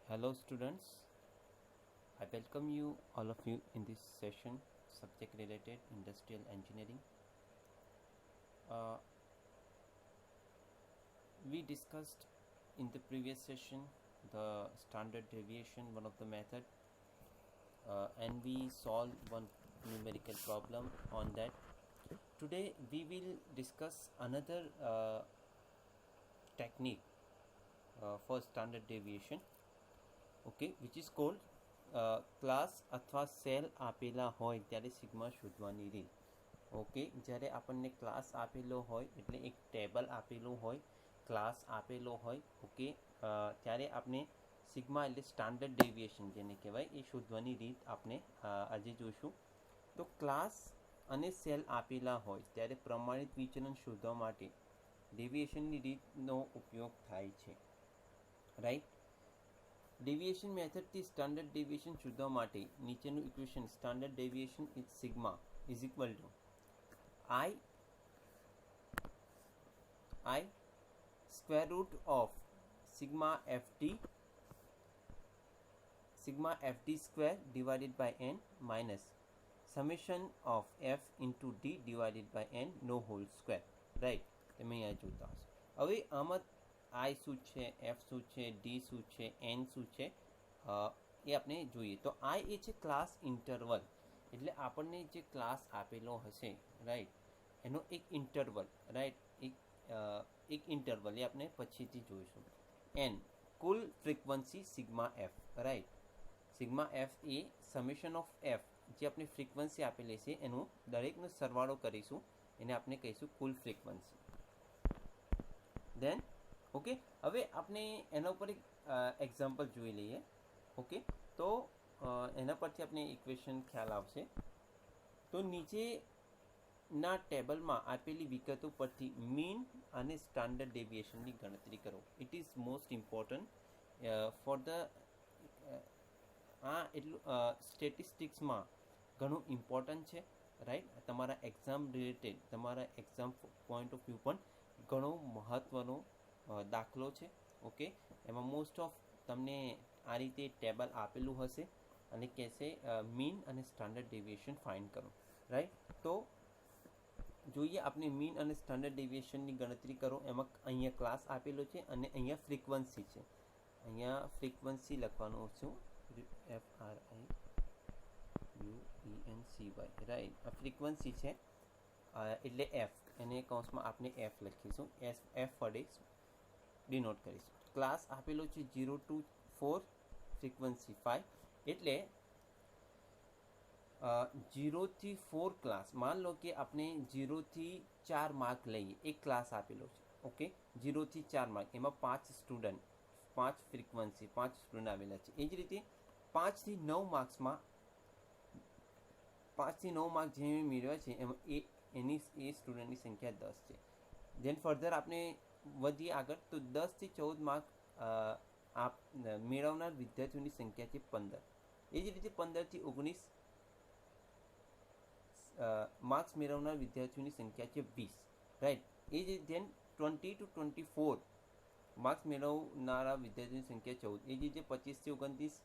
Hello students, I welcome you all of you in this session subject related industrial engineering. Uh, we discussed in the previous session the standard deviation, one of the method, and we solved one numerical problem on that. Today we will discuss another technique for standard deviation, okay, which is called class અથવા cell આપેલા હોય ત્યારે sigma શોધવાની રીત. Okay, જ્યારે આપણને class આપેલો હોય એટલે એક ટેબલ આપેલું હોય, ક્લાસ આપેલો હોય, ઓકે, ત્યારે આપણે સિગ્મા એટલે સ્ટાન્ડર્ડ ડેવિએશન જેને કહેવાય એ શોધવાની રીત આપણે આજે જોઈશું. તો ક્લાસ અને સેલ આપેલા હોય ત્યારે પ્રમાણિત વિચલન શોધવા માટે ડેવિએશનની રીતનો ઉપયોગ થાય છે, રાઈટ. ડેવિએશન મેથડથી સ્ટાન્ડર્ડ ડેવિએશન શોધવા માટે નીચેનું equation standard deviation is sigma is equal to I square root of sigma FD square divided by N minus summation of F into D divided by N નો whole square, right. તમે અહીંયા જોતા હશો. હવે આમાં આઈ શું છે, એફ શું છે, ડી શું છે, એન શું છે એ આપણે જોઈએ. તો આઈ એ છે ક્લાસ ઇન્ટરવલ, એટલે આપણને જે ક્લાસ આપેલો હશે, રાઈટ, એનો એક ઇન્ટરવલ, રાઈટ, એક ઇન્ટરવલ એ આપણે પછીથી જોઈશું. એન કુલ frequency sigma F, right. Sigma F એ સમેશન ઓફ એફ જે આપણે ફ્રીક્વન્સી આપેલી છે એનું દરેકનો સરવાળો કરીશું, એને આપણે કહીશું કુલ ફ્રીક્વન્સી. દેન ઓકે, હવે આપણે એના ઉપર એક એક્ઝામ્પલ જોઈ લઈએ. ઓકે, તો એના પરથી આપણે ઇક્વેશન ખ્યાલ આવશે. તો નીચેના ટેબલમાં આપેલી વિગતો પરથી મીન અને સ્ટાન્ડર્ડ ડેવિએશનની ગણતરી કરો. It is most important for the આ એટલું સ્ટેટિસ્ટિક્સમાં ઘણું ઇમ્પોર્ટન્ટ છે, રાઈટ. તમારા એક્ઝામ રિલેટેડ, તમારા એક્ઝામ પોઈન્ટ ઓફ વ્યૂ પણ ઘણો મહત્ત્વનો દાખલો છે. ઓકે, એમાં મોસ્ટ ઓફ તમને આ રીતે ટેબલ આપેલું હશે અને કહેશે મીન અને સ્ટાન્ડર્ડ ડેવિએશન ફાઇન્ડ કરો, રાઈટ. તો જોઈએ આપણે મીન અને સ્ટાન્ડર્ડ ડેવિએશનની ગણતરી કરો. એમાં અહીંયા ક્લાસ આપેલો છે અને અહીંયા ફ્રીક્વન્સી છે. અહીંયા ફ્રીક્વન્સી લખવાનું છું, FRIQUENCY, રાઈટ. આ ફ્રીક્વન્સી છે એટલે એફ, એને કૌંસમાં આપણે એફ લખીશું, એફ વડે ડિનોટ કરીશું. ક્લાસ આપેલો છે 0 to 4, ફ્રીક્વન્સી 5, એટલે 0 થી 4 ક્લાસ. માન લો કે આપણે 0 થી 4 માર્ક લઈએ, એક ક્લાસ આપેલો છે, ઓકે, 0 થી 4 માર્ક, એમાં 5 સ્ટુડન્ટ, 5 ફ્રીક્વન્સી, 5 સ્ટુડન્ટ આવેલા છે. એ જ રીતે 5 થી 9 માર્ક્સમાં 5 થી 9 માર્ક જે મેળવ્યા છે એમાં એ સ્ટુડન્ટની સંખ્યા 10 છે. દેન ફર્ધર આપણે વધીએ આગળ, તો 10 થી 14 માર્ક મેળવનાર વિદ્યાર્થીઓની સંખ્યા છે 15. એ જ રીતે 15 થી 19 માર્ક્સ મેળવનાર વિદ્યાર્થીઓની સંખ્યા છે 20, રાઈટ. એ જ રીતે 20 to 24 માર્ક્સ મેળવનારા વિદ્યાર્થીઓની સંખ્યા 14. એ જ રીતે 25 થી 29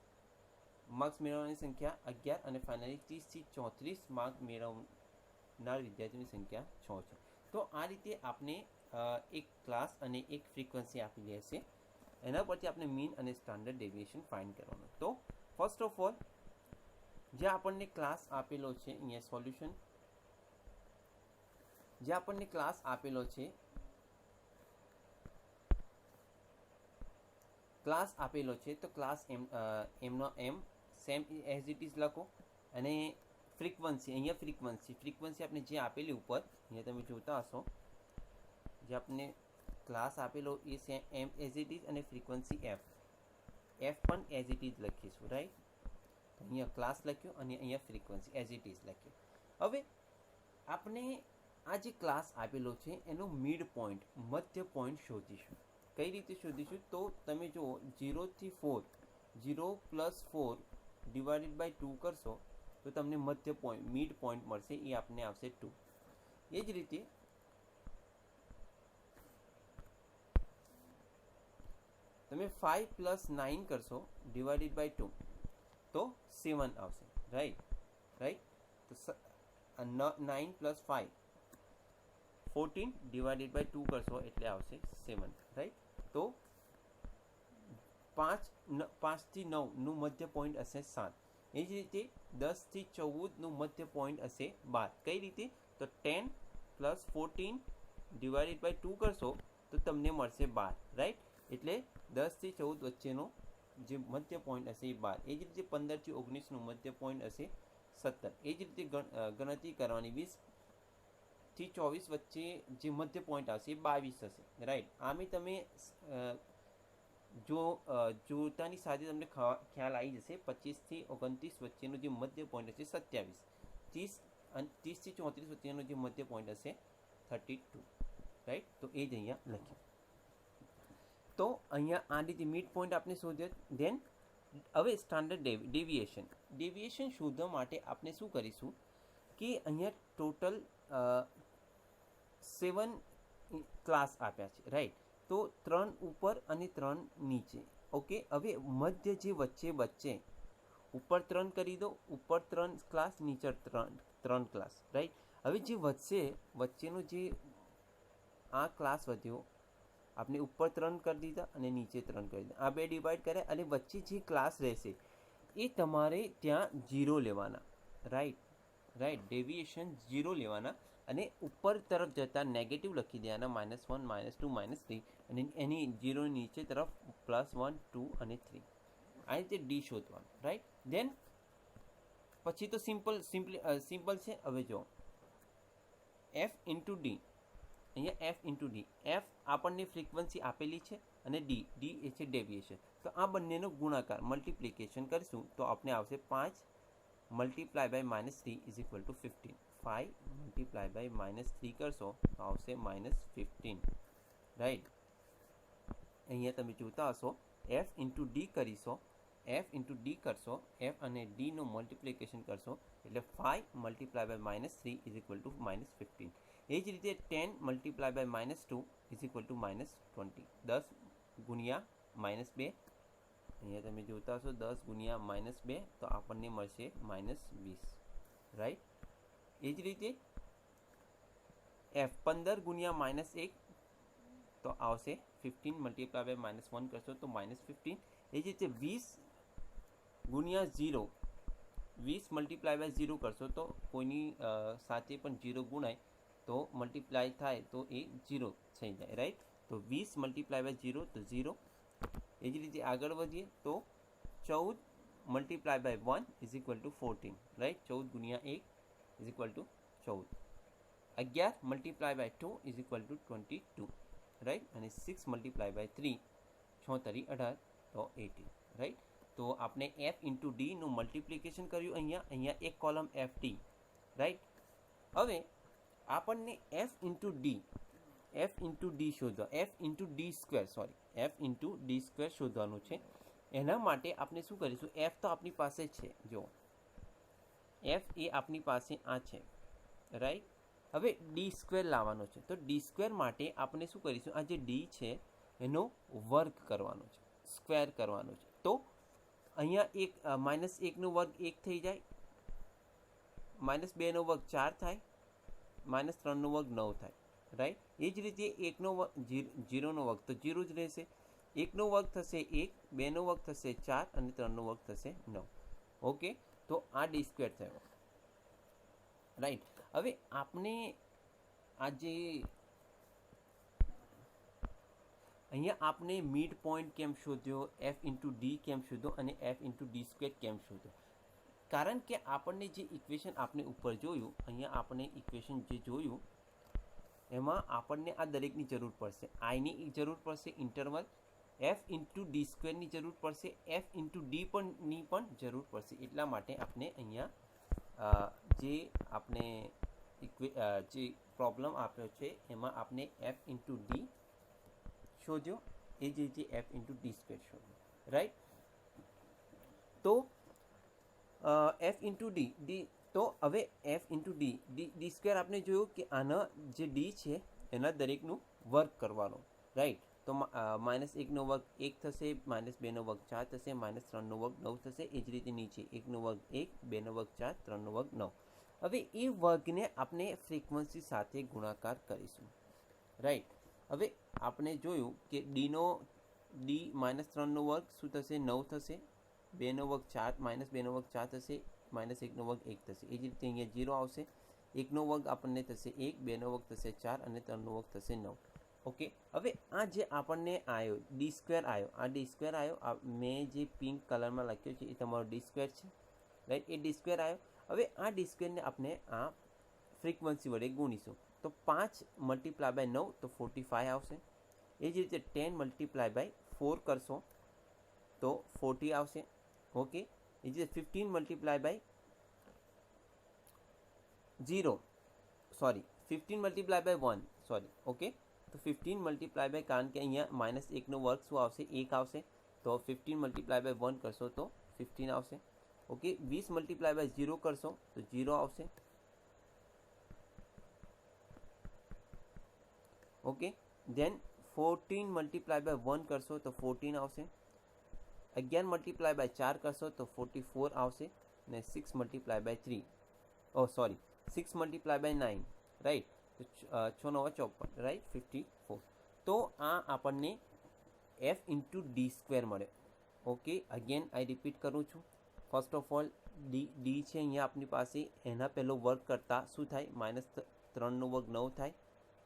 માર્ક્સ મેળવવાની સંખ્યા 11 અને ફાઇનલી 30 થી 34 માર્ક મેળવનાર વિદ્યાર્થીઓની સંખ્યા 6 છે. તો આ રીતે આપણે એક ક્લાસ અને એક ફ્રીક્વન્સી આપેલી હશે, એના પરથી આપણે મીન અને સ્ટાન્ડર્ડ ડેવિએશન ફાઇન્ડ કરવાનું. તો ફર્સ્ટ ઓફ ઓલ જે આપણને ક્લાસ આપેલો છે, અહીંયા સોલ્યુશન, જે આપણને ક્લાસ આપેલો છે, તો ક્લાસ એમનો એમ સેમ એઝ ઇટ ઇઝ લખો. અને ફ્રીક્વન્સી, અહીંયા ફ્રીક્વન્સી આપણે જે આપેલી ઉપર, અહીંયા તમે જોતા હશો, જે આપણે ક્લાસ આપેલો એ એમ એઝ ઇટ ઇઝ, અને ફ્રીક્વન્સી એફ પણ એઝ ઇટ ઇઝ લખીશું, રાઈટ. તો અહીંયા ક્લાસ લખ્યો અને અહીંયા ફ્રીક્વન્સી એઝ ઇટ ઇઝ લખ્યો. હવે આપણે આ જે ક્લાસ આપેલો છે એનો મિડ પોઈન્ટ, મધ્ય પોઈન્ટ શોધીશું. કઈ રીતે શોધીશું? તો તમે જુઓ, 0 થી 4, 0 + 4 ડિવાઇડેડ બાય 2 કરશો તો તમને મધ્ય પોઈન્ટ, મિડ પોઈન્ટ મળશે, એ આપણને આવશે 2. એ જ રીતે તમે 5 + 9 કરશો ડિવાઇડેડ બાય 2 તો 7 આવશે. રાઈટ. તો 9 + 5 14 ડિવાઇડેડ બાય 2 કરશો એટલે આવશે 7. રાઈટ. તો 5 થી 9 નું મધ્ય પોઈન્ટ હશે 7. એ જ રીતે 10 થી 14 નું મધ્ય પોઈન્ટ હશે 12. કઈ રીતે? તો 10 + 14 ડિવાઇડેડ બાય 2 કરશો તો તમને મળશે 12. રાઈટ. એટલે 10 થી 14 વચ્ચેનો જે મધ્ય પોઈન્ટ હશે એ 12. એ જ રીતે 15 થી 19 નું મધ્ય પોઈન્ટ હશે 17. એ જ રીતે ગણતરી કરવાની 20 થી 24 વચ્ચે જે મધ્ય પોઈન્ટ આવશે એ 22 હશે. રાઈટ. આમે તમે જોતાની સાથે તમને ખ્યાલ આવી જશે. 25 થી 29 વચ્ચેનો જે મધ્ય પોઈન્ટ હશે 27. 30 થી 34 વચ્ચેનો જે મધ્ય પોઈન્ટ હશે 32. રાઈટ. તો એ જ અહીંયા લખ્યું. તો અહીંયા આ રીતે મિડ પોઈન્ટ આપણે શોધ્યો. ધેન હવે સ્ટાન્ડર્ડ ડેવિએશન શોધવા માટે આપણે શું કરીશું કે અહીંયા ટોટલ 7 ક્લાસ આપ્યા છે. રાઈટ. તો 3 ઉપર અને 3 નીચે. ઓકે. હવે મધ્ય જે વચ્ચે ઉપર 3 કરી દો, ઉપર 3 ક્લાસ, નીચે 3 ક્લાસ. રાઈટ. હવે જે વચ્ચેનો જે આ ક્લાસ વધ્યો, આપણે ઉપર 3 કરી દીધા અને નીચે 3 કરી દીધા. આ બે ડિવાઈડ કર્યા અને વચ્ચે જે ક્લાસ રહેશે એ તમારે ત્યાં 0 લેવાના. રાઈટ. ડેવિએશન 0 લેવાના અને ઉપર તરફ જતા નેગેટિવ લખી દેવાના, -1, -2, -3, અને એની 0 નીચે તરફ +1, 2 અને 3. આ રીતે ડી શોધવાનું. રાઈટ. ધેન પછી તો સિમ્પલ છે. હવે જો F × D, અહીંયા F × D. F આપણને ફ્રીક્વન્સી આપેલી છે અને D એ છે ડેવિએશન. તો આ બંનેનો ગુણાકાર મલ્ટિપ્લિકેશન કરીશું તો આપણે આવશે 5 × -3 = 15. 5 × -3 કરશો તો આવશે -15. રાઈટ. અહીંયા તમે જોતા હશો F × D કરીશો, F × D કરશો, F અને D નું મલ્ટિપ્લિકેશન કરશો એટલે 5 × -3 = -15. એ જ રીતે 10 × -2 = -20. 10 ગુણ્યા -2, અહીંયા તમે જોતા હશો 10 ગુણ્યા -2 તો આપણને મળશે -20. રાઈટ. એ જ રીતે F 15 ગુણ્યા -1 તો આવશે 15 × -1 કરશો તો -15. એ જ રીતે 20 ગુણ્યા 0, 20 × 0 કરશો તો કોઈની સાથે પણ 0 ગુણાય તો મલ્ટીપ્લાય થાય તો એ 0 થઈ જાય. રાઈટ. તો 20 × 0 તો 0. એ જ રીતે આગળ વધીએ તો 14 × 1 = 14. રાઈટ. 14 ગુણ્યા 1 = 14. 11 × 2 = 22. રાઈટ. અને 6 × 3 6 × 18 તો 18. રાઈટ. તો આપણે F × D નું મલ્ટિપ્લિકેશન કર્યું અહીંયા એક કોલમ FD. રાઈટ. હવે આપણને F × D શોધવા, F × D² શોધવાનું છે. એના માટે આપણે શું કરીશું? F તો આપણી પાસે છે. જો F એ આપણી પાસે આ છે. રાઈટ. હવે D² લાવવાનો છે. તો D² માટે આપણે શું કરીશું? આ જે D છે એનો વર્ગ કરવાનો છે, સ્ક્વેર કરવાનો છે. તો અહીંયા -1 નો વર્ગ 1 થઈ જાય, -2 નો વર્ગ 4 થાય, -3 નો વર્ગ 9 થાય. રાઈટ. એ જ રીતે 1 નો વર્ગ 0 નો વર્ગ તો 0 જ રહેશે. 1 નો વર્ગ થશે 1, 2 નો વર્ગ થશે 4 અને 3 નો વર્ગ થશે 9. ઓકે. તો આ D² થયો. રાઈટ. હવે આપણે આ જે અહીંયા આપણે મિડ પોઈન્ટ કેમ શોધ્યો, F × D કેમ શોધ્યો અને F × D² કેમ શોધ્યો? કારણ કે આપણને જે ઇક્વેશન આપણે ઉપર જોયું, અહીંયા આપણે ઇક્વેશન જે જોયું એમાં આપણને આ દરેકની જરૂર પડશે. આઈની જરૂર પડશે, ઇન્ટરવલ F × D² ની જરૂર પડશે, F × D ની પણ જરૂર પડશે. એટલા માટે આપણે અહીંયા જે પ્રોબ્લેમ આપ્યો છે એમાં આપણે F × D શોધ્યો, એ જ રીતે F × D² શોધ્યો. રાઈટ. તો F × D તો હવે F × D² આપણે જોયું કે આના જે D છે એના દરેકનું વર્ગ કરવાનો. રાઈટ. તો -1નો વર્ગ 1 થશે, -2નો વર્ગ 4 થશે, -3નો વર્ગ 9 થશે. એ જ રીતે નીચે 1નો વર્ગ 1, 2નો વર્ગ 4, 3નો વર્ગ 9. હવે એ વર્ગને આપણે ફ્રીક્વન્સી સાથે ગુણાકાર કરીશું, રાઈટ. હવે આપણે જોયું કે ડી -3નો વર્ગ શું થશે? 9 થશે. 2નો વર્ગ 4, -2નો વર્ગ 4 થશે, -1નો વર્ગ 1 થશે. એ જ રીતે અહીંયા 0 આવશે. 1નો વર્ગ આપણને થશે 1, 2નો વર્ગ થશે 4 અને 3નો વર્ગ થશે 9. ઓકે. હવે આ જે આપણને આવ્યો d² આવ્યો, આ d² આવ્યો, મેં જે પિંક કલરમાં લખ્યો છે એ તમારો d² છે, રાઈટ. એ d² આવ્યો. હવે આ d² ને આપણે આ ફ્રીક્વન્સી વડે ગુણીશું. તો 5 × 9 તો 45 આવશે. એ જ રીતે 10 × 4 કરશો તો 40 આવશે. ઓકે. એ જ રીતે 15 × 1 સોરી. ઓકે. તો 15 × કારણ કે અહીંયા -1નો વર્ગ શું આવશે? 1 આવશે. તો 15 × 1 કરશો તો 15 આવશે. ઓકે. 20 × 0 કરશો તો 0 આવશે. ઓકે. ધેન 14 × 1 કરશો તો 14 આવશે. 11 × 4 કરશો તો 44 આવશે. અને 6 × 3 6 × 9, રાઈટ. તો 6 × 9 = 54, રાઈટ. 54. તો આ આપણને f × d² મળે. ઓકે. અગેન આઈ રિપીટ કરું છું. ફર્સ્ટ ઓફ ઓલ ડી છે અહીંયા આપણી પાસે, એના પહેલો વર્ગ કરતાં શું થાય? -3નો વર્ગ 9 થાય,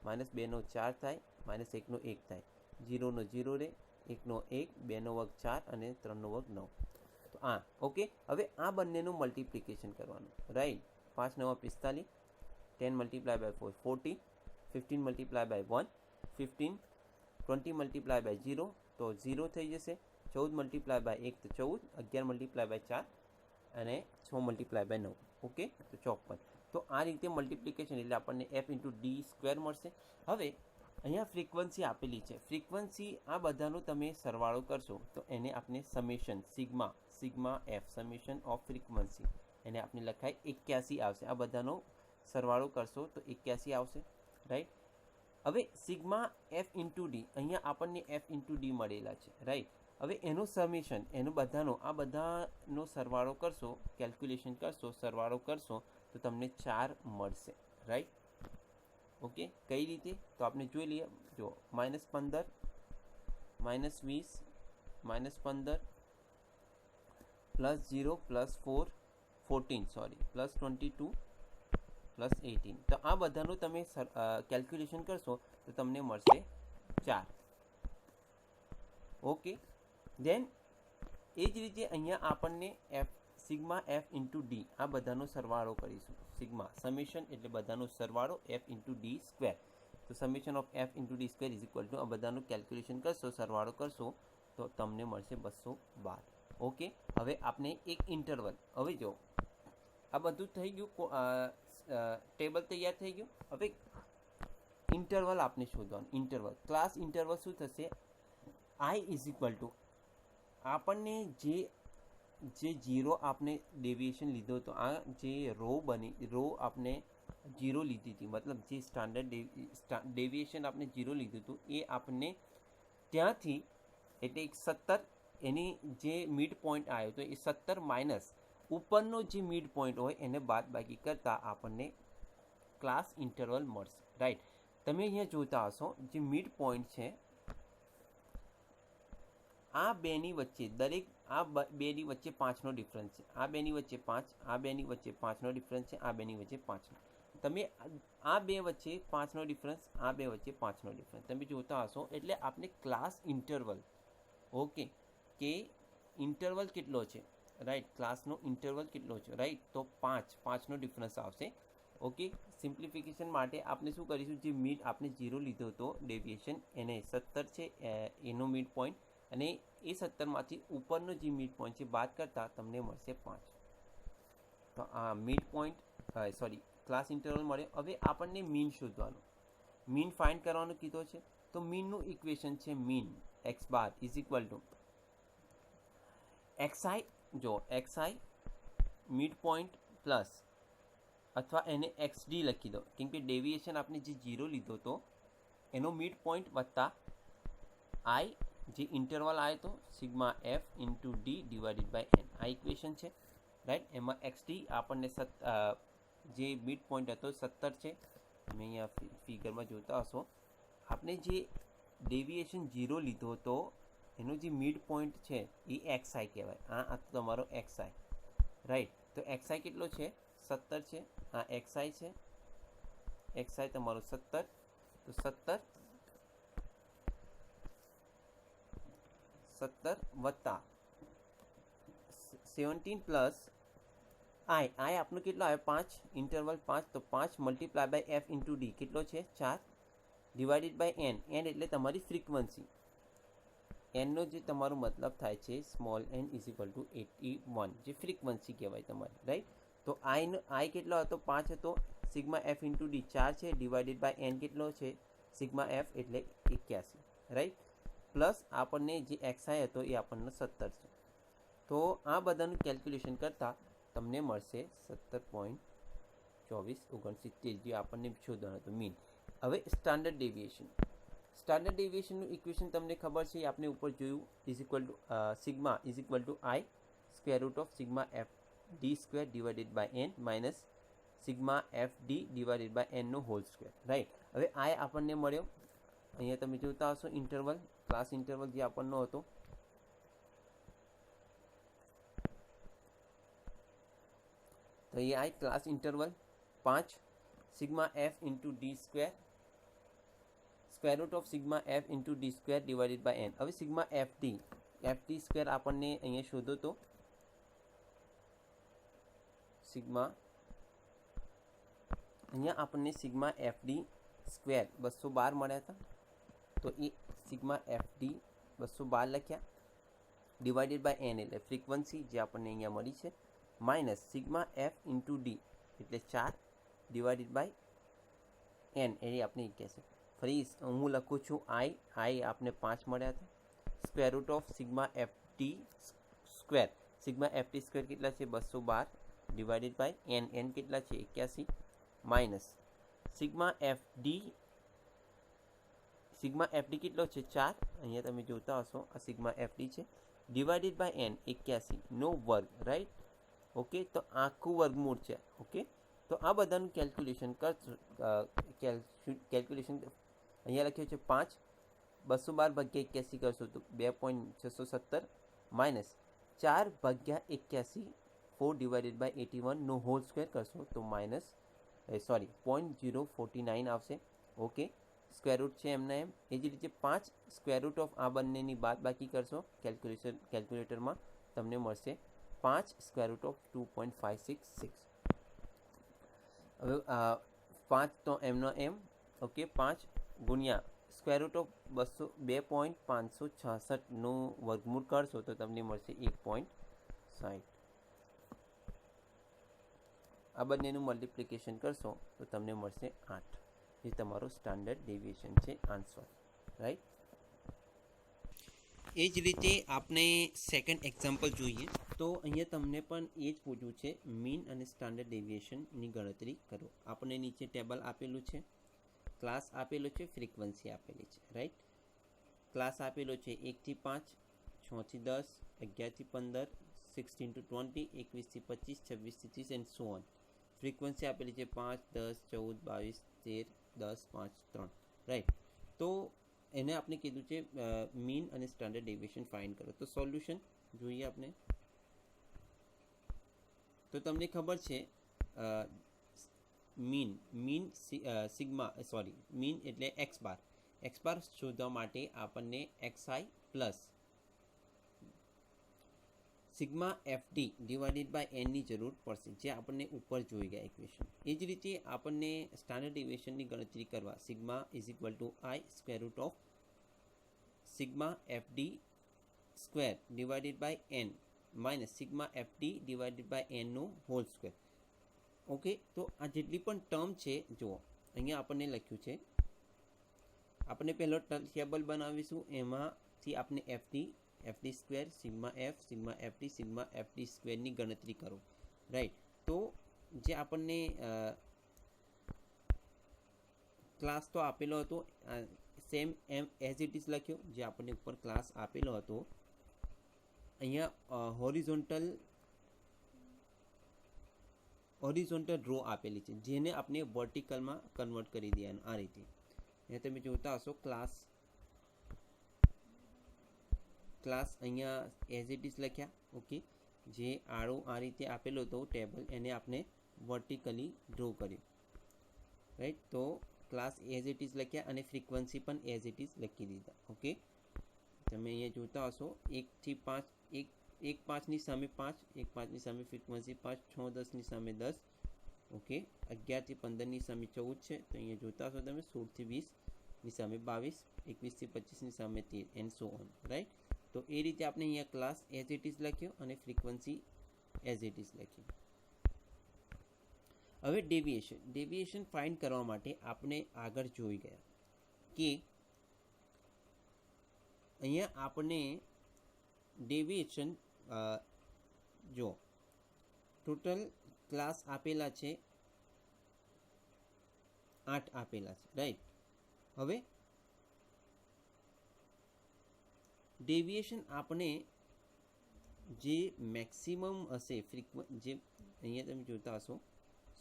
-2નો 4 થાય, -1નો 1 થાય, 0નો 0 રહે, 1નો 1, 2નો વર્ગ 4 અને 3નો વર્ગ 9. તો આ ઓકે. હવે આ બંનેનું મલ્ટિપ્લિકેશન કરવાનું, રાઈટ. 5 × 9 = 45, 10 × 4 40, 15 × 1 15, 20 × 0 તો 0 થઈ જશે, 14 × 1 તો 14, 11 × 4 અને 6 × 9. ઓકે. તો 54. તો આ રીતે મલ્ટિપ્લિકેશન એટલે આપણને f × d² મળશે. હવે અહીંયા ફ્રીક્વન્સી આપેલી છે. ફ્રીક્વન્સી આ બધાનો તમે સરવાળો કરશો તો એને આપણે summation sigma f summation off frequency એને આપણે લખાય 81 આવશે. આ બધાનો સરવાળો કરશો તો 81 આવશે, રાઈટ. હવે સિગ્મા f × d, અહીંયા આપણને f × d મળેલા છે, રાઈટ. હવે એનું સમેશન આ બધાનો સરવાળો કરશો, કેલ્ક્યુલેશન કરશો, સરવાળો કરશો તો તમને 4 મળશે, રાઈટ. ઓકે. કઈ રીતે? તો આપણે જોઈ લઈએ. જો -15 -20 -15 +0 +4 14 સોરી +22 +18. તો આ બધાનું તમે કેલ્ક્યુલેશન કરશો તો તમને મળશે 4. ઓકે. ધેન એ જ રીતે અહીંયા આપણને સિગ્મા f × d આ બધાનો સરવાળો કરીશું. સિગ્મા સમેશન એટલે બધાનો સરવાળો f × d². તો સમેશન ઓફ f × d² આ બધાનું કેલ્ક્યુલેશન કરશો, સરવાળો કરશો તો તમને મળશે 212. ઓકે. હવે આપણે એક ઇન્ટરવલ, હવે જો આ બધું થઈ ગયું, ટેબલ તૈયાર થઈ ગયું. હવે ઇન્ટરવલ આપણે શોધવાનું. ઇન્ટરવલ ક્લાસ ઇન્ટરવલ શું થશે? I = આપણને જે 0 આપણે ડેવિએશન લીધો હતો, આ જે રો આપણે 0 લીધી હતી, મતલબ જે સ્ટાન્ડર્ડ ડેવિએશન આપણે 0 લીધું હતું એ આપણને ત્યાંથી એટલે 17 એની જે મિડ પોઈન્ટ આવ્યો તો એ 17 માઇનસ ઉપરનો જે મિડ પોઈન્ટ હોય એને બાદબાકી કરતાં આપણને ક્લાસ ઇન્ટરવલ મળશે, રાઈટ. તમે અહીંયા જોતા હશો જે મિડ પોઈન્ટ છે આ બેની વચ્ચે આ બેની વચ્ચે 5નો ડિફરન્સ છે, આ બેની વચ્ચે 5, આ બેની વચ્ચે 5નો ડિફરન્સ છે, આ બેની વચ્ચે 5નો. તમે આ બે વચ્ચે 5નો ડિફરન્સ, આ બે વચ્ચે 5નો ડિફરન્સ તમે જોતા હશો. એટલે આપણે ક્લાસ ઇન્ટરવલ, ઓકે, કે ઇન્ટરવલ કેટલો છે, રાઈટ. ક્લાસનો ઇન્ટરવલ કેટલો છે, રાઈટ. તો 5નો ડિફરન્સ આવશે. ઓકે. સિમ્પ્લિફિકેશન માટે આપણે શું કરીશું? જે મિડ આપણે 0 લીધો હતો ડેવિએશન એને 17 છે એનો મિડ પોઈન્ટ, અને એ 17માંથી ઉપરનો જે મિડ પોઈન્ટ છે બાદ કરતાં તમને મળશે 5. તો આ મિડ પોઈન્ટ ક્લાસ ઇન્ટરવલ મળે. હવે આપણને મીન શોધવાનું, મીન ફાઇન્ડ કરવાનો કીધો છે. તો મીનનું ઇક્વેશન છે મીન x બાર = xi. જો xi મિડ પોઈન્ટ પ્લસ અથવા એને xd લખી દો, કેમ કે ડેવિએશન આપણે જે 0 લીધો હતો એનો મિડ પોઈન્ટ વત્તા આઈ જે ઇન્ટરવલ આવ્યો હતો sigma F into D divided by N, આ ઇક્વેશન છે રાઈટ. એમાં એક્સ ડી આપણને જે મિડ પોઈન્ટ હતો 17 છે. તમે અહીંયા ફિગરમાં જોતા હશો આપણે જે ડેવિએશન 0 લીધો હતો એનો જે મિડ પોઈન્ટ છે એ એક્સ આઈ કહેવાય. આ તો તમારો એક્સ આઈ રાઈટ. તો એક્સ આઈ કેટલો છે 17 છે. આ એક્સ આઈ છે, એક્સ આઈ તમારો 17. તો 17 વત્તા 17 પ્લસ આઈ આપણું કેટલો આવે 5, ઇન્ટરવલ 5. તો 5 multiply by F into D કેટલો છે 4 ડિવાઇડેડ બાય એન. એન એટલે તમારી ફ્રીક્વન્સી. એનનો જે તમારો મતલબ થાય છે small N is equal to 81, જે ફ્રીક્વન્સી કહેવાય તમારી રાઈટ. તો આઈ કેટલો હતો 5 હતો. સિગ્મા એફ ઇન્ટુ ડી 4 છે ડિવાઇડેડ બાય એન કેટલો છે સિગ્મા એફ એટલે 81 રાઈટ. પ્લસ આપણને જે એક્સઆઈ હતો એ આપણને 17 છે. તો આ બધાનું કેલ્ક્યુલેશન કરતાં તમને મળશે 17.2469 જે આપણને શોધવાનું હતું મીન. હવે સ્ટાન્ડર્ડ ડેવિએશન. સ્ટાન્ડર્ડ ડેવિએશનનું ઇક્વેશન તમને ખબર છે, આપણે ઉપર જોયું is equal to sigma is equal to I square root of sigma F D square divided by N minus sigma F D divided by એનનો હોલ સ્ક્વેર રાઈટ. હવે આ આપણને મળ્યો. અહીંયા તમે જોતા હશો ઇન્ટરવલ, ક્લાસ ઇન્ટરવલ જે આપણનો હતો તો એ આ class interval 5 sigma F into d square square root of sigma F into d square divided by n. હવે સિગ્મા એફ ડી સ્ક્વેર આપણને અહીંયા શોધો તો સિગ્મા અહીંયા આપણને સિગ્મા એફ ડી સ્ક્વેર 212 મળ્યા હતા. તો એ સિગ્મા એફ ડી 212 લખ્યા ડિવાઇડેડ બાય એન એટલે ફ્રીક્વન્સી જે આપણને અહીંયા મળી છે minus sigma F into D એટલે 4 ડિવાઇડેડ બાય એન એ આપણે કહેશે. ફરી હું લખું છું આઈ આપને 5 મળ્યા હતા square root of sigma F T square. Sigma F T square કેટલા છે 212 ડિવાઇડેડ બાય એન કેટલા છે 81 માઇનસ સિગ્મા એફ ડી કેટલો છે 4, અહીંયા તમે જોતા હશો આ સિગ્મા એફ ડી છે ડિવાઇડેડ બાય એન 81 નો વર્ગ રાઈટ. ઓકે, તો આખું વર્ગમૂળ છે. ઓકે, તો આ બધાનું કેલ્ક્યુલેશન કરશો. કેલ્ક્યુલેશન અહીંયા લખ્યું છે 5 212 ભાગ્યા 81 કરશો તો 2.617 માઇનસ 4 ભાગ્યા 81 4 ડિવાઇડેડ બાય 81 નો હોલ સ્ક્વેર કરશો તો માઇનસ 0.049 આવશે. ઓકે, સ્ક્વેર રૂટ છે એમના એમ. એ જ રીતે 5 સ્ક્વેર રૂટ ઓફ આ બંનેની બાદ બાકી કરશો કેલ્ક્યુલેટરમાં તમને મળશે 5 સ્ક્વેર રૂટ ઓફ 2.566. હવે 5 તો એમનો એમ. ઓકે, 5 ગુણ્યા સ્ક્વેર રૂટ ઓફ 2.566નું વર્ગમૂળ કરશો તો તમને મળશે 1.60. આ બંનેનું મલ્ટિપ્લિકેશન કરશો તો તમને મળશે 8, જે તમારો સ્ટાન્ડર્ડ ડેવિએશન છે આન્સર રાઈટ. એ જ રીતે આપણે સેકન્ડ એક્ઝામ્પલ જોઈએ તો અહીંયા તમને પણ એ જ પૂછ્યું છે મીન અને સ્ટાન્ડર્ડ ડેવિએશનની ગણતરી કરો. આપણને નીચે ટેબલ આપેલું છે, ક્લાસ આપેલો છે, ફ્રીક્વન્સી આપેલી છે રાઈટ. ક્લાસ આપેલો છે 1 થી 5, 6 થી 10, 11 થી 15, 16 to 20, 21 થી 25, 26 થી 30 એન્ડ સો ઓન. ફ્રીક્વન્સી આપેલી છે 5, 10, 14, 22, 13, 10, 5, 3 રાઈટ. તો એને આપણે કીધું છે મીન અને સ્ટાન્ડર્ડ ડેવિએશન ફાઇન્ડ કરો. તો સોલ્યુશન જોઈએ આપણે. તો તમને ખબર છે મીન એટલે એક્સ બાર શોધવા માટે આપણને X I plus sigma F D divided by એનની જરૂર પડશે, જે આપણને ઉપર જોઈ ગયા ઇક્વેશન. એ જ રીતે આપણને સ્ટાન્ડર્ડ ડેવિએશનની ગણતરી કરવા sigma is equal to I square root of sigma F D square divided by N minus sigma F D divided by એનનો હોલ સ્ક્વેર. ઓકે, તો આ જેટલી પણ ટર્મ છે જુઓ અહીંયા આપણને લખ્યું છે. આપણે પહેલો ટેબલ બનાવીશું, એમાંથી આપણે F D square sigma F D સ્ક્વેરની ગણતરી કરો રાઈટ. તો જે આપણને ક્લાસ તો આપેલો હતો સેમ એમ એઝ ઇટ ઇઝ લખ્યો, જે આપણને ઉપર ક્લાસ આપેલો હતો. અહીંયા હોરિઝોન્ટલ રો આપેલી છે, જેને આપણે વર્ટિકલમાં કન્વર્ટ કરી દેવાનું આ રીતે. અહીંયા તમે જોતા હશો ક્લાસ અહીંયા એઝ ઇટ ઇઝ લખ્યા. ઓકે, જે આડો આ રીતે આપેલો હતો ટેબલ, એને આપણે વર્ટિકલી ડ્રો કર્યું. રાઈટ, તો ક્લાસ એઝ ઇટ ઇઝ લખ્યા અને ફ્રીક્વન્સી પણ એઝ ઇટ ઇઝ લખી દીધા. ઓકે, તમે અહીંયા જોતા હશો 1 થી 5, 1 5ની સામે 5, 1 5ની સામે ફ્રીક્વન્સી 5, 6 10ની સામે 10. ઓકે, 11 થી 15ની સામે 14 છે, તો અહીંયા જોતા હશો તમે 16 થી 20ની સામે 22, 21 થી 25ની સામે 13 એન્ડ સો ઓન. રાઈટ, તો એ રીતે આપણે અહીંયા ક્લાસ એઝ ઇટ ઇઝ લખ્યો અને ફ્રીક્વન્સી એઝ ઇટ ઇઝ લખી. હવે ડેવિએશન ફાઇન્ડ કરવા માટે આપણે આગળ જોઈ ગયા કે અહીંયા આપણે ડેવિએશન જો ટોટલ ક્લાસ આપેલા છે 8 આપેલા છે. રાઈટ, હવે ડેવિએશન આપણે જે મેક્સિમમ હશે જે અહીંયા તમે જોતા હશો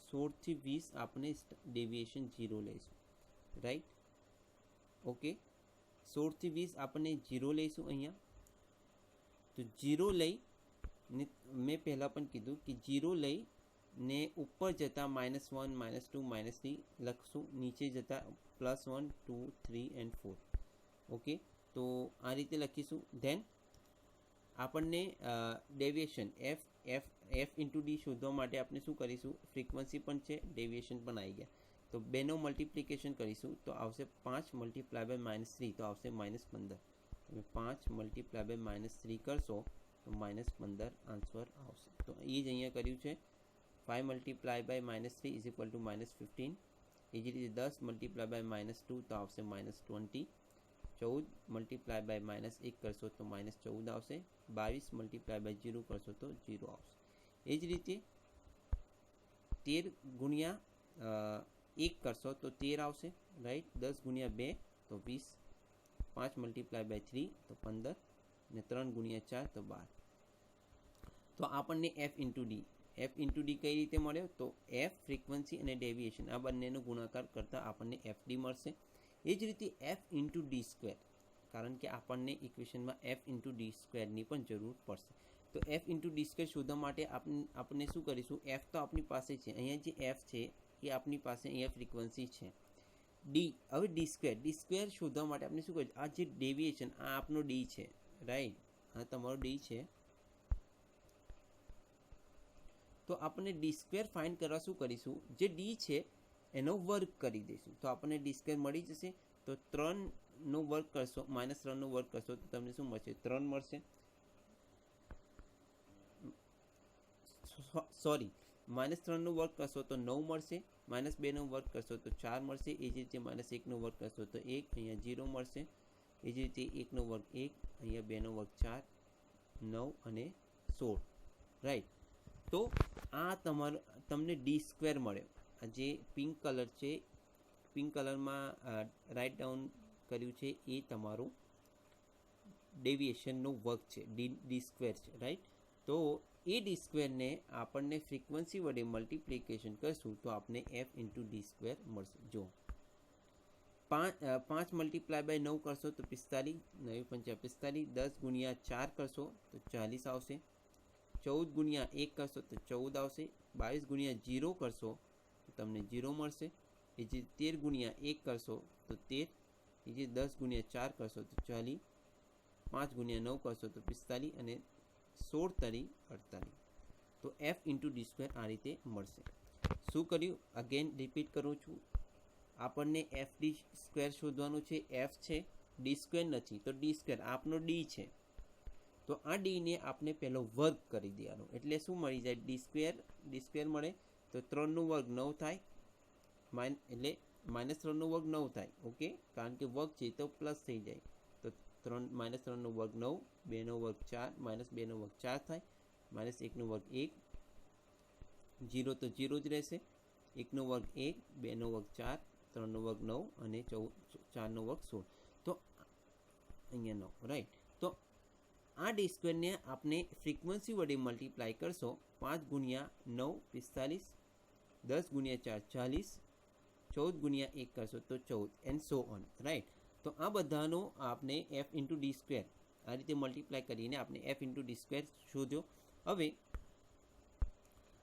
16 થી 20 આપણે ડેવિએશન 0 લઈશું. રાઈટ, ઓકે, 16 થી 20 આપણે 0 લઈશું અહીંયા. તો 0 લઈ ને મેં પહેલાં પણ કીધું કે 0 લઈ ને ઉપર જતાં -1 -2 -3 લખશું, નીચે જતાં +1 2 3 એન્ડ 4. ઓકે, તો આ રીતે લખીશું. ધેન આપણને ડેવિએશન એફ ઇન્ટુ ડી શોધવા માટે આપણે શું કરીશું, ફ્રીક્વન્સી પણ છે, ડેવિએશન પણ આવી ગયા, તો બેનો મલ્ટિપ્લિકેશન કરીશું તો આવશે 5 × -3, તો આવશે -15. તમે 5 × -3 કરશો તો -15 આન્સર આવશે. તો એ જ અહીંયા કર્યું છે. 5 × -3 = -15. એ જ રીતે 10 × -2 તો આવશે -20. 14 × -1 કરશો તો -14 આવશે. 22 × 0 કરશો તો 0 આવશે. એ જ રીતે 13 × 1 કરશો તો 13 આવશે. રાઈટ, 10 × 2 તો 20, 5 × 3 તો 15 અને 3 × 4 તો 12. તો આપણને એફ ઇન્ટુ ડી કઈ રીતે મળ્યો, તો એફ ફ્રીક્વન્સી અને ડેવિએશન આ બંનેનો ગુણાકાર કરતાં આપણને એફડી મળશે. એ જ રીતે એફ ઇન્ટુ ડી સ્ક્વેર, કારણ કે આપણને ઇક્વેશનમાં એફ ઇન્ટુ ડી સ્ક્વેરની પણ જરૂર પડશે. તો એફ ઇન્ટુ ડી સ્ક્વેર શોધવા માટે આપણે શું કરીશું, એફ તો આપણી પાસે છે, અહીંયા જે એફ છે એ આપણી પાસે અહીંયા ફ્રીક્વન્સી છે. હવે ડી સ્ક્વેર શોધવા માટે આપણે શું કરીશું, આ જે ડેવિએશન આ આપનો ડી છે. રાઈટ, આ તમારો ડી છે. તો આપણે ડી સ્ક્વેર ફાઇન્ડ કરવા શું કરીશું, જે ડી છે એનો વર્ગ કરી દઈશું, તો આપણને ડી સ્ક્વેર મળી જશે. તો 3નો વર્ગ કરશો, -3નો વર્ગ કરશો તો તમને શું મળશે, 3 મળશે. સોરી, -3નો વર્ગ કરશો તો 9 મળશે, -2નો વર્ગ કરશો તો 4 મળશે. એ જ રીતે -1નો વર્ગ કરશો તો 1, અહીંયા 0 મળશે. એ જ રીતે 1નો વર્ગ 1, અહીંયા 2નો વર્ગ 4, 9 અને 16. રાઈટ, તો આ તમને ડી સ્ક્વેર મળ્યો. આ જે પિંક કલર છે, પિંક કલરમાં રાઇટ ડાઉન કર્યું છે એ તમારું ડેવિએશનનો વર્ગ છે, ડી સ્ક્વેર છે. રાઈટ, તો એ ડી સ્ક્વેરને આપણને ફ્રીક્વન્સી વડે મલ્ટિપ્લિકેશન કરશું તો આપણને એફ ઇન્ટુ ડી સ્ક્વેર મળશે. જો 5 × 9 કરશો તો 45, 9 × 5 = 45. 10 × 4 કરશો તો 40 આવશે. 14 × 1 કરશો તો 14 આવશે. 22 × 0 કરશો તો તમને 0 મળશે. એ જે 13 × 1 કરશો તો 13. એ જે 10 × 4 કરશો તો 40. 5 × 9 કરશો તો 45 અને 16 તરી 48. તો એફ ઇન્ટુ ડી સ્ક્વેર આ રીતે મળશે. શું કર્યું, અગેન રિપીટ કરું છું, આપણને એફ ડી સ્ક્વેર શોધવાનું છે. એફ છે, ડી સ્ક્વેર નથી, તો ડી સ્ક્વેર આપનો ડી છે, તો આ ડીને આપણે પહેલો વર્ગ કરી દેવાનો, એટલે શું મળી જાય, ડી સ્ક્વેર મળે. તો 3નો વર્ગ 9 થાય, એટલે -3નો વર્ગ 9 થાય. ઓકે, કારણ કે વર્ગ છે તો પ્લસ થઈ જાય. તો -3નો વર્ગ 9, 2નો વર્ગ 4, -2નો વર્ગ 4 થાય, -1નો વર્ગ 1, 0 તો 0 જ રહેશે. 1નો વર્ગ 1, 2નો વર્ગ 4, 3નો વર્ગ 9 અને 4નો વર્ગ 16. તો અહીંયા 9, રાઈટ. તો આ ડી સ્ક્વેરને આપણે ફ્રીક્વન્સી વડે મલ્ટીપ્લાય કરશો. 5 ગુણ્યા 9 45, 10 ગુણ્યા 4 40, 14 ગુણ્યા 1 કરશો તો 14 એન્ડ સો ઓન, રાઈટ. તો આ બધાનો આપણે એફ ઇન્ટુ ડી સ્ક્વેર આ રીતે મલ્ટીપ્લાય કરીને આપણે એફ ઇન્ટુ ડી સ્ક્વેર શોધ્યો. હવે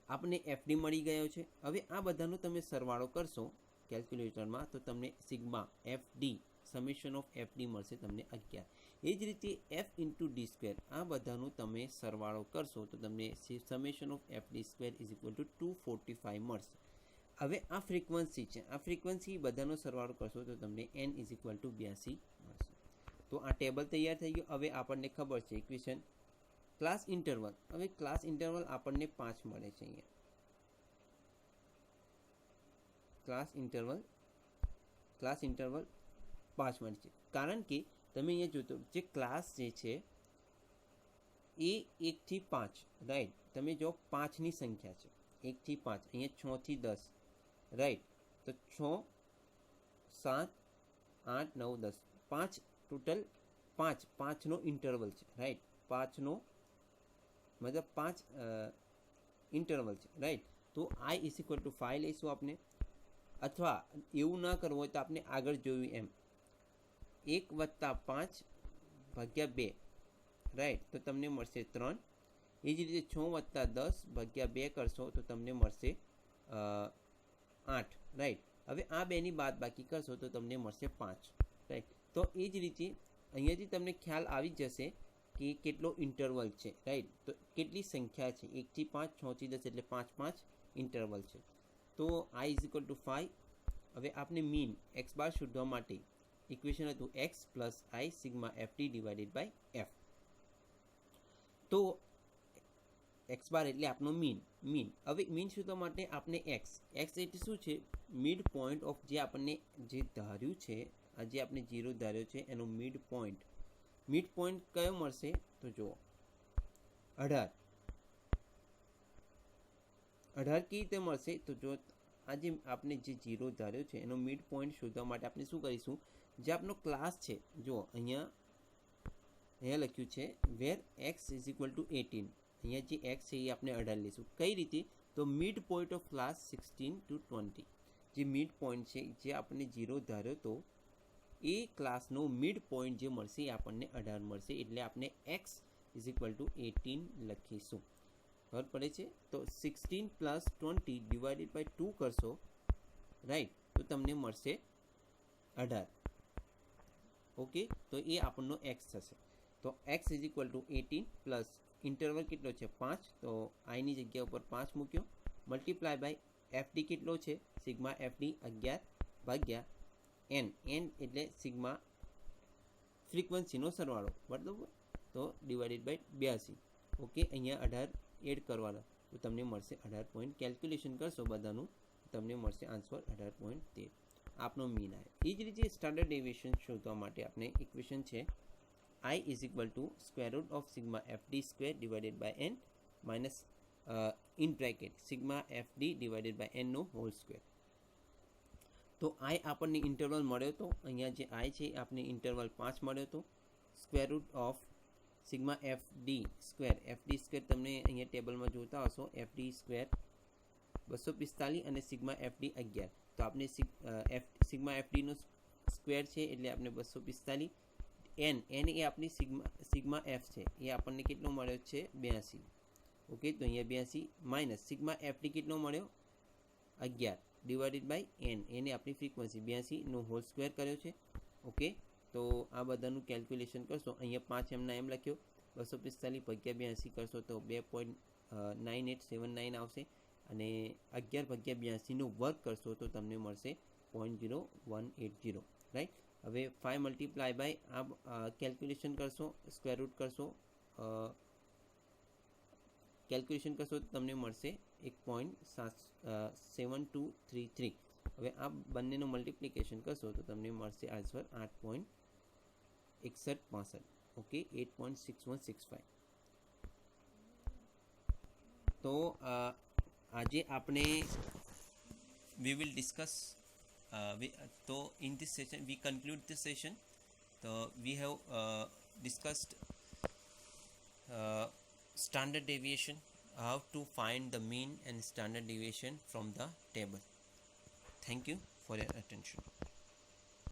આપણે એફડી મળી ગયો છે. હવે આ બધાનો તમે સરવાળો કરશો કેલ્ક્યુલેટરમાં તો તમને sigma FD summation of FD મળશે તમને 11. એ જ રીતે એફ ઇન્ટુ ડી સ્ક્વેર આ બધાનો તમે સરવાળો કરશો તો તમને summation of FD square is equal two 245 મળશે. હવે આ ફ્રીક્વન્સી છે, આ ફ્રીક્વન્સી બધાનો સરવાળો કરશો તો તમને n ઇઝ ઇક્વલ ટુ 82 મળશે. તો આ ટેબલ તૈયાર થઈ ગયું. હવે આપણને ખબર છે ઇક્વેશન ક્લાસ ઇન્ટરવલ. હવે ક્લાસ ઇન્ટરવલ આપણને 5 મળે છે. અહીંયા ક્લાસ ઇન્ટરવલ 5 મળે છે. કારણ કે તમે અહીંયા જોતો જે ક્લાસ જે છે એ 1 થી 5, રાઈટ. તમે જો 5ની સંખ્યા છે 1 થી 5, અહીંયા 6 થી 10, રાઈટ. તો 6, 7, 8, 9, 10, 5 ટોટલ 5નો ઇન્ટરવલ છે, રાઈટ. 5નો મતલબ 5 ઇન્ટરવલ છે, રાઈટ. તો i ઇઝ ઇક્વલ ટુ 5 લઈશું આપણે. અથવા એવું ના કરવું હોય તો આપણે આગળ જોયું એમ 1 વત્તા 5 ભાગ્યા 2, રાઈટ. તો તમને મળશે 3. એ જ રીતે 6 વત્તા 10 ભાગ્યા 2 કરશો તો તમને મળશે 8, રાઈટ. હવે આ બેની બાદ બાકી કરશો તો તમને મળશે 5, રાઈટ. તો એ જ રીતે અહીંયાથી તમને ખ્યાલ આવી જશે કે કેટલો ઇન્ટરવલ છે, રાઈટ. તો કેટલી સંખ્યા છે 1 થી 5, 6 થી 10 એટલે 5 ઇન્ટરવલ છે. તો i ઇઝ ઇક્વલ ટુ 5. હવે આપણે મીન એક્સ બાર શોધવા માટે ઇક્વેશન હતું x plus i sigma ft divided by f. તો એક્સ બાર એટલે આપણો મીન. હવે મીન શોધવા માટે આપણે એક્સ એટલે શું છે? મિડ પોઈન્ટ ઓફ જે આપણને જે ધાર્યું છે, આ જે આપણે 0 ધાર્યો છે એનો મિડ પોઈન્ટ કયો મળશે? તો જુઓ 18 કેવી રીતે મળશે? તો જો આજે આપણે જે 0 ધાર્યો છે એનો મિડ પોઈન્ટ શોધવા માટે આપણે શું કરીશું? જે આપણો ક્લાસ છે, જુઓ અહીંયા લખ્યું છે વેર એક્સ ઇઝ ઇક્વલ ટુ 18. અહીંયા જે એક્સ છે એ આપણે 18 લઈશું. કઈ રીતે? તો mid point of class 16 to 20. જે મિડ પોઈન્ટ છે જે આપણને 0 ધાર્યો તો એ ક્લાસનો મિડ પોઈન્ટ જે મળશે એ આપણને 18 મળશે. એટલે આપણે એક્સ ઇઝ ઇક્વલ ટુ 18 લખીશું. ખબર પડે છે? તો 16 પ્લસ 20 ડિવાઇડેડ બાય 2 કરશો, રાઈટ. તો તમને મળશે 18. ઓકે, તો એ આપણનો એક્સ થશે. તો x is equal two 18 plus interval કેટલો છે 5, તો આઈની જગ્યા ઉપર 5 મૂક્યો, મલ્ટીપ્લાય બાય એફડી કેટલો છે? સિગ્મા એફડી 11 ભાગ્યા એન એટલે સિગ્મા ફ્રીક્વન્સીનો સરવાળો, બરાબર. તો ડિવાઇડેડ બાય 82. ઓકે, અહીંયા 18 એડ કરવાના તો તમને મળશે 18 કેલ્ક્યુલેશન કરશો બધાનું તમને મળશે આન્સર 18.13. આપનો મીન આવે. એ જ રીતે સ્ટાન્ડર્ડ ડેવિએશન શોધવા માટે આપણે ઇક્વેશન છે i is equal to square root of sigma FD square divided by N minus in bracket sigma fd divided by N નો હોલ સ્ક્વેર. તો i આપણને ઇન્ટરવલ મળ્યો હતો. અહીંયા જે i છે આપણે ઇન્ટરવલ 5 મળ્યો હતો. Square root of sigma FD square તમને અહીંયા ટેબલમાં જોતા હશો એફડી સ્ક્વેર 245 અને સિગ્મા એફડી 11. તો આપણે સિગ્મા એફડીનો સ્ક્વેર છે એટલે આપણે 245. એન એ આપણી સિગ્મા એફ છે એ આપણને કેટલો મળ્યો છે 82. ઓકે, તો અહીંયા 82 માઇનસ સિગ્મા એફડી કેટલો મળ્યો 11 ડિવાઇડેડ બાય એને આપણી ફ્રીક્વન્સી 82 નો હોલ સ્ક્વેર કર્યો છે. ઓકે, તો આ બધાનું કેલ્ક્યુલેશન કરશો. અહીંયા 5 એમના એમ લખ્યો, 245 ભાગ્યા 82 કરશો તો 2.9879 આવશે. અને 11 ભાગ્યા 82નો વર્ગ કરશો તો તમને મળશે 0.0180, રાઈટ. હવે 5 મલ્ટીપ્લાય બાય આ કેલ્ક્યુલેશન કરશો, સ્ક્વેર રૂટ કરશો, કેલ્ક્યુલેશન કરશો તો તમને મળશે 1.7233. હવે આ બંનેનું મલ્ટિપ્લિકેશન કરશો તો તમને મળશે આન્સર 8.6165. ઓકે, 8.6165. તો આજે આપણે we will discuss in this session we conclude this session. So we have discussed standard deviation, how to find the mean and standard deviation from the table. Thank you for your attention.